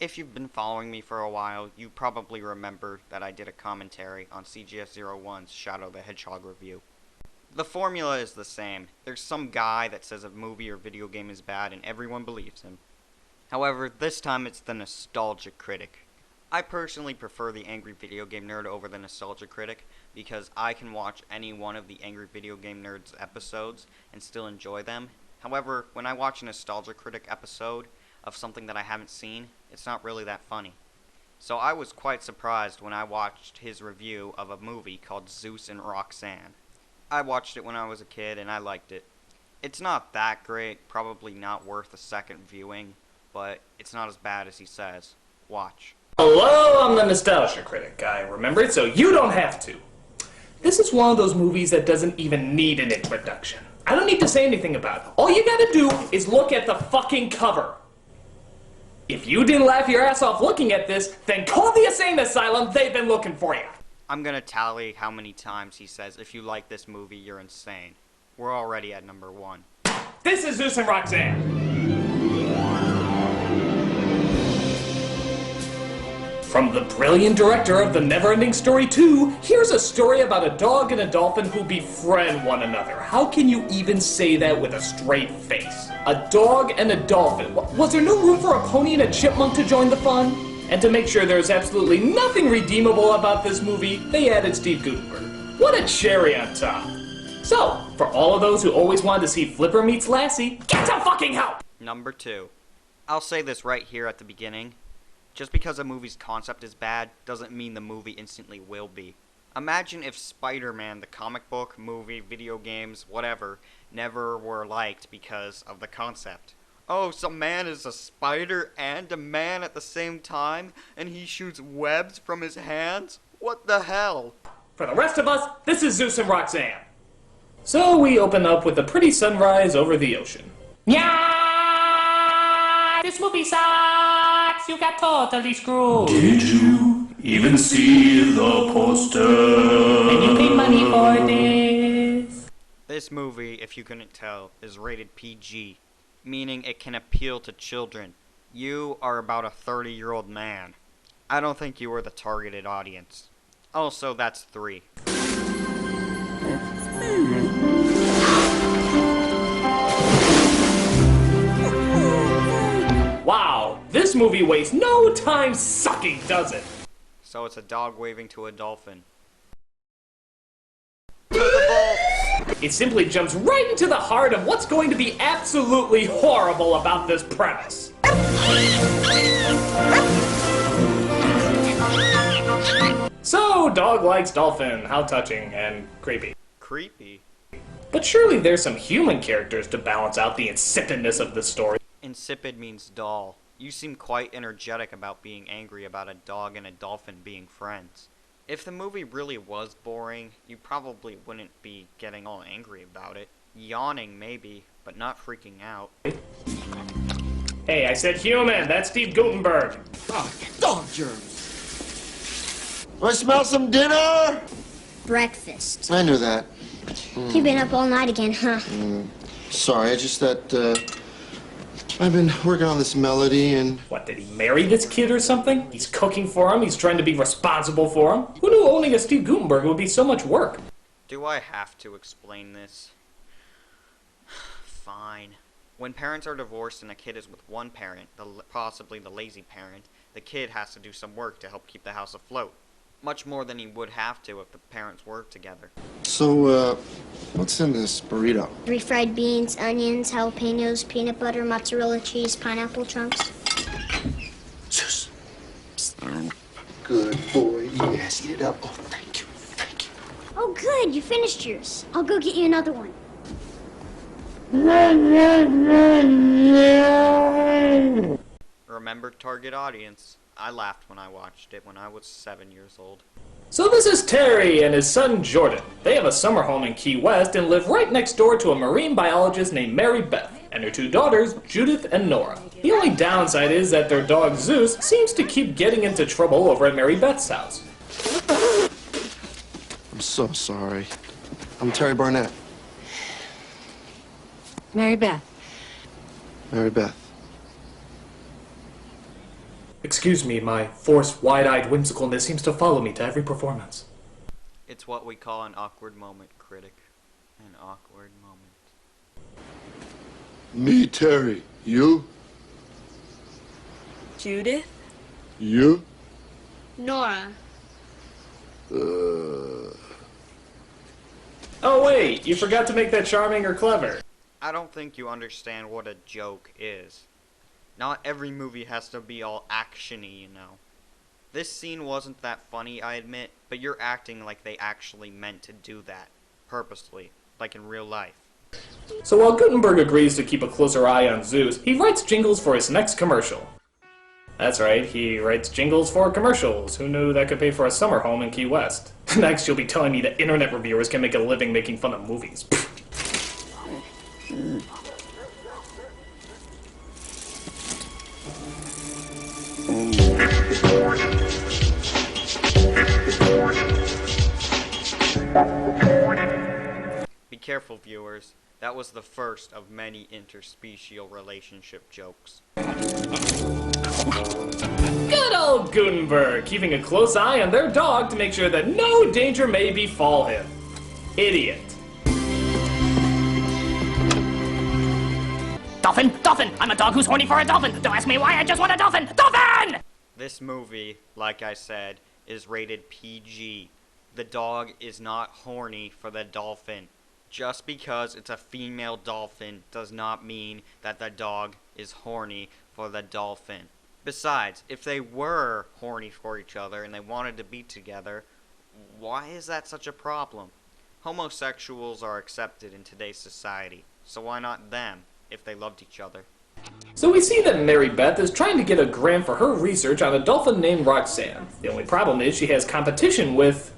If you've been following me for a while, you probably remember that I did a commentary on CGS-01's Shadow the Hedgehog review. The formula is the same. There's some guy that says a movie or video game is bad and everyone believes him. However, this time it's the nostalgic critic. I personally prefer the angry video game nerd over the nostalgia critic because I can watch any one of the angry video game nerd's episodes and still enjoy them. However, when I watch a nostalgia critic episode of something that I haven't seen, it's not really that funny. So I was quite surprised when I watched his review of a movie called Zeus and Roxanne. I watched it when I was a kid and I liked it. It's not that great, probably not worth a second viewing, but it's not as bad as he says. Watch. Hello, I'm the Nostalgia Critic. I remember it so you don't have to. This is one of those movies that doesn't even need an introduction. I don't need to say anything about it. All you gotta do is look at the fucking cover. If you didn't laugh your ass off looking at this, then call the insane asylum. They've been looking for you. I'm gonna tally how many times he says, if you like this movie, you're insane. We're already at number 1. This is Zeus and Roxanne. From the brilliant director of The Never-Ending Story 2, here's a story about a dog and a dolphin who befriend one another. How can you even say that with a straight face? A dog and a dolphin. Was there no room for a pony and a chipmunk to join the fun? And to make sure there's absolutely nothing redeemable about this movie, they added Steve Guttenberg. What a cherry on top. So, for all of those who always wanted to see Flipper meets Lassie, get some fucking help! Number 2. I'll say this right here at the beginning. Just because a movie's concept is bad doesn't mean the movie instantly will be. Imagine if Spider-Man, the comic book, movie, video games, whatever, never were liked because of the concept. Oh, some man is a spider and a man at the same time, and he shoots webs from his hands? What the hell? For the rest of us, this is Zeus and Roxanne. So we open up with a pretty sunrise over the ocean. Yeah! This movie sucks! You got totally screwed! Did you even see the poster? And you paid money for this? This movie, if you couldn't tell, is rated PG, meaning it can appeal to children. You are about a 30-year-old man. I don't think you are the targeted audience. Also, that's 3. Wow, this movie wastes no time sucking, does it? So it's a dog waving to a dolphin. To the vault! It simply jumps right into the heart of what's going to be absolutely horrible about this premise. So, dog likes dolphin. How touching and creepy. Creepy? But surely there's some human characters to balance out the insipidness of the story. Insipid means dull. You seem quite energetic about being angry about a dog and a dolphin being friends. If the movie really was boring, you probably wouldn't be getting all angry about it. Yawning maybe, but not freaking out. Hey, I said human. That's Steve Guttenberg. Dog germs. Do I smell some dinner? Breakfast. I knew that. You've been up all night again, huh? Sorry, it's just that, I've been working on this melody and... What, did he marry this kid or something? He's cooking for him, he's trying to be responsible for him. Who knew owning a Steve Guttenberg would be so much work? Do I have to explain this? Fine. When parents are divorced and a kid is with one parent, possibly the lazy parent, the kid has to do some work to help keep the house afloat. Much more than he would have to if the parents worked together. So, what's in this burrito? Refried beans, onions, jalapenos, peanut butter, mozzarella cheese, pineapple chunks. Zeus. Good boy. Yes, eat it up. Oh, thank you. Thank you. Oh, good. You finished yours. I'll go get you another one. Remember target audience. I laughed when I watched it when I was 7 years old. So this is Terry and his son Jordan. They have a summer home in Key West and live right next door to a marine biologist named Mary Beth and her 2 daughters, Judith and Nora. The only downside is that their dog Zeus seems to keep getting into trouble over at Mary Beth's house. I'm so sorry. I'm Terry Barnett. Mary Beth. Mary Beth. Excuse me, my forced, wide-eyed whimsicalness seems to follow me to every performance. It's what we call an awkward moment, Critic. An awkward moment. Me, Terry. You? Judith? You? Nora. Oh wait, you forgot to make that charming or clever. I don't think you understand what a joke is. Not every movie has to be all action-y, you know. This scene wasn't that funny, I admit, but you're acting like they actually meant to do that. Purposely. Like in real life. So while Gutenberg agrees to keep a closer eye on Zeus, he writes jingles for his next commercial. That's right, he writes jingles for commercials. Who knew that could pay for a summer home in Key West? Next you'll be telling me that internet reviewers can make a living making fun of movies. Be careful, viewers. That was the first of many interspecial relationship jokes. Good old Gutenberg, keeping a close eye on their dog to make sure that no danger may befall him. Idiot. Dolphin! Dolphin! I'm a dog who's horny for a dolphin! Don't ask me why, I just want a dolphin! Dolphin! This movie, like I said, is rated PG. The dog is not horny for the dolphin. Just because it's a female dolphin does not mean that the dog is horny for the dolphin. Besides, if they were horny for each other and they wanted to be together, why is that such a problem? Homosexuals are accepted in today's society, so why not them, if they loved each other? So we see that Mary Beth is trying to get a grant for her research on a dolphin named Roxanne. The only problem is she has competition with...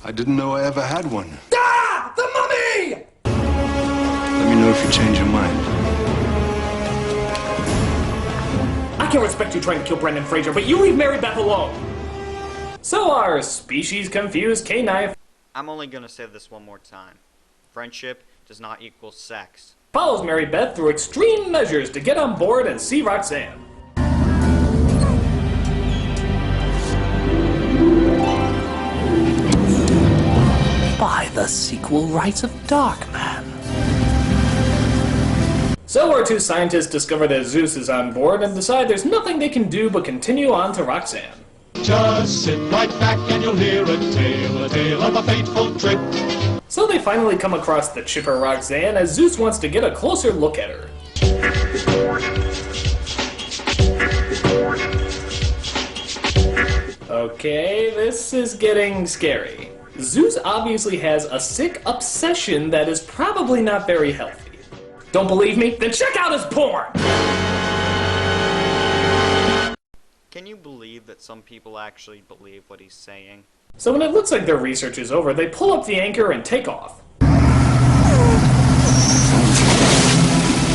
I didn't know I ever had one. Ah! The mummy! Let me know if you change your mind. I can respect you trying to kill Brendan Fraser, but you leave Mary Beth alone! So our species-confused canine I'm only gonna say this one more time. Friendship does not equal sex. follows Mary Beth through extreme measures to get on board and see Roxanne. By the sequel rights of Darkman. So our two scientists discover that Zeus is on board and decide there's nothing they can do but continue on to Roxanne. Just sit right back and you'll hear a tale of a fateful trip. So they finally come across the chipper Roxanne as Zeus wants to get a closer look at her. Okay, this is getting scary. Zeus obviously has a sick obsession that is probably not very healthy. Don't believe me? Then check out his porn! Can you believe that some people actually believe what he's saying? So when it looks like their research is over, they pull up the anchor and take off.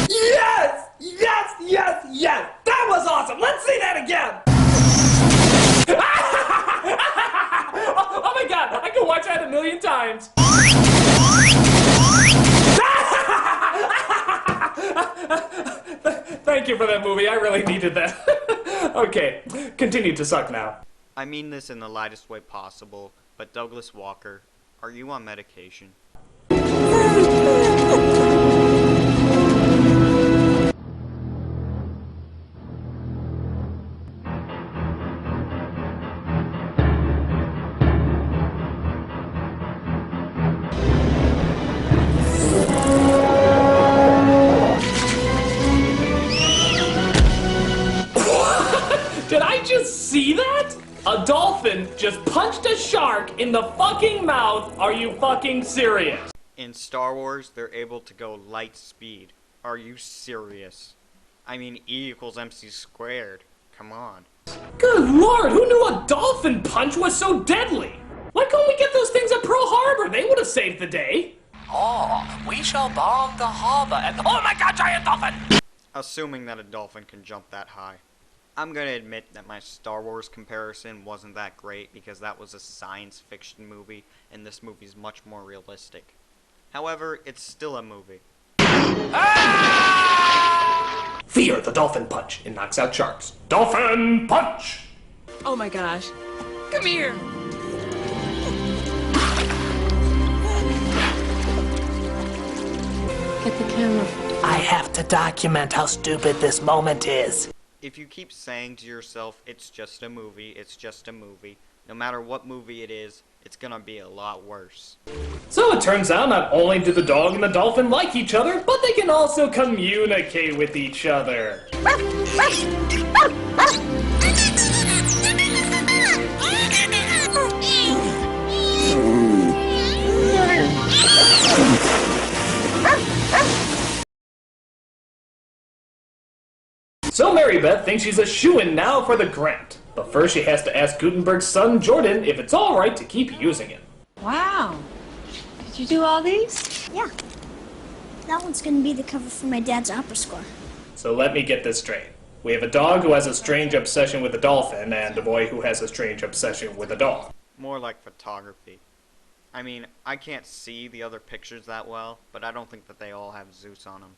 Yes! Yes! Yes! Yes! That was awesome! Let's see that again! Oh my god! I can watch that 1,000,000 times! Thank you for that movie, I really needed that. Okay, continue to suck now. I mean this in the lightest way possible, but Douglas Walker, are you on medication? Did I just see that? A dolphin just punched a shark in the fucking mouth. Are you fucking serious? In Star Wars, they're able to go light speed. Are you serious? I mean, E equals MC squared. Come on. Good lord, who knew a dolphin punch was so deadly? Why couldn't we get those things at Pearl Harbor? They would have saved the day. Oh, we shall bomb the harbor and... Oh my god, giant dolphin! Assuming that a dolphin can jump that high. I'm gonna admit that my Star Wars comparison wasn't that great because that was a science fiction movie and this movie's much more realistic. However, it's still a movie. Fear the dolphin punch. It knocks out sharks. Dolphin punch! Oh my gosh. Come here. Get the camera. I have to document how stupid this moment is. If you keep saying to yourself, it's just a movie, it's just a movie, no matter what movie it is, it's gonna be a lot worse. So it turns out not only do the dog and the dolphin like each other, but they can also communicate with each other. So Mary Beth thinks she's a shoo-in now for the grant. But first she has to ask Gutenberg's son, Jordan, if it's alright to keep using it. Wow. Did you do all these? Yeah. That one's gonna be the cover for my dad's opera score. So let me get this straight. We have a dog who has a strange obsession with a dolphin, and a boy who has a strange obsession with a dog. More like photography. I mean, I can't see the other pictures that well, but I don't think that they all have Zeus on them.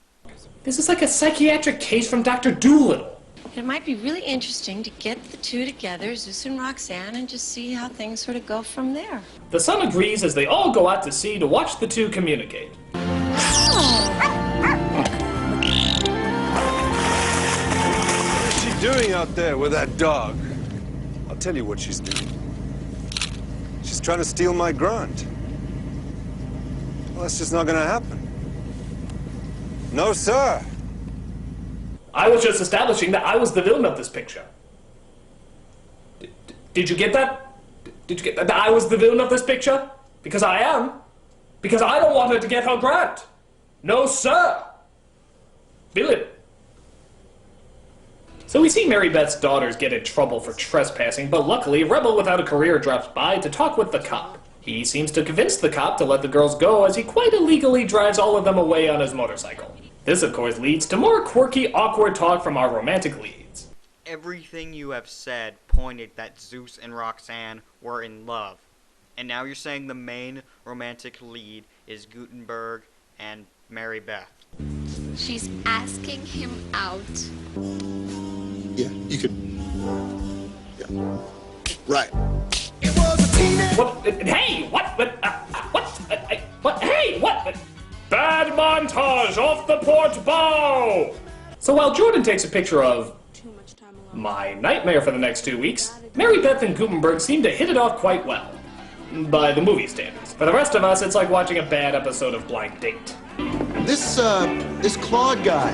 This is like a psychiatric case from Dr. Dolittle. It might be really interesting to get the two together, Zeus and Roxanne, and just see how things sort of go from there. The son agrees as they all go out to sea to watch the two communicate. What's she doing out there with that dog? I'll tell you what she's doing. She's trying to steal my grant. Well, that's just not gonna happen. No, sir. I was just establishing that I was the villain of this picture. Did you get that? Did you get that? That I was the villain of this picture? Because I am. Because I don't want her to get her grant. No, sir. Villain. So we see Mary Beth's daughters get in trouble for trespassing, but luckily, Rebel without a career drops by to talk with the cop. He seems to convince the cop to let the girls go as he quite illegally drives all of them away on his motorcycle. This, of course, leads to more quirky, awkward talk from our romantic leads. Everything you have said pointed that Zeus and Roxanne were in love. And now you're saying the main romantic lead is Gutenberg and Mary Beth. She's asking him out. Yeah, you could. Yeah. Right. What? Hey! What? What? Hey! What? Bad montage off the port bow! So while Jordan takes a picture of my nightmare for the next 2 weeks, Mary Beth and Gutenberg seem to hit it off quite well. By the movie standards. For the rest of us, it's like watching a bad episode of Blind Date. This Claude guy.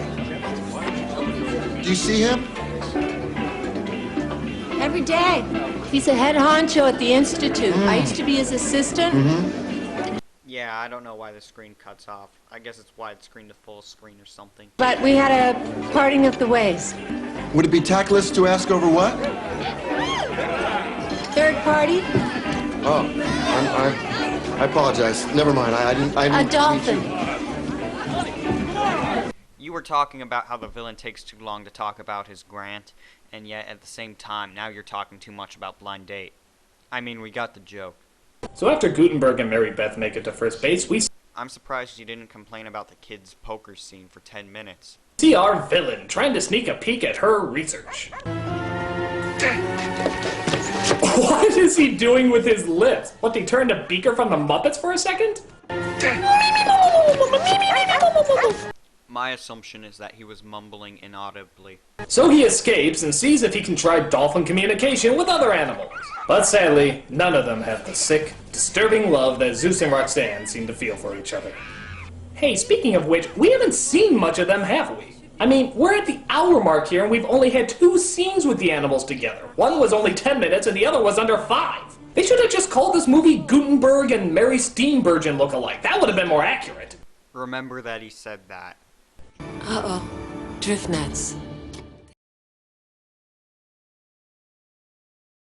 Do you see him? Every day. He's a head honcho at the Institute. I used to be his assistant. Yeah, I don't know why the screen cuts off. I guess it's widescreen to full screen or something. But we had a parting of the ways. Would it be tactless to ask over what? Third party? Oh, I apologize. Never mind. I didn't. A dolphin. You were talking about how the villain takes too long to talk about his grant, and yet at the same time, now you're talking too much about Blind Date. I mean, we got the joke. So after Gutenberg and Mary Beth make it to first base, we I'm surprised you didn't complain about the kids' poker scene for 10 minutes. see our villain trying to sneak a peek at her research. What is he doing with his lips? What, he turned to Beaker from the Muppets for a second? My assumption is that he was mumbling inaudibly. So he escapes and sees if he can try dolphin communication with other animals. But sadly, none of them have the sick, disturbing love that Zeus and Roxanne seem to feel for each other. Hey, speaking of which, we haven't seen much of them, have we? I mean, we're at the hour mark here and we've only had 2 scenes with the animals together. One was only 10 minutes and the other was under 5. They should have just called this movie Gutenberg and Mary Steenburgen look-alike. That would have been more accurate. Remember that he said that. Uh-oh. Drift nets.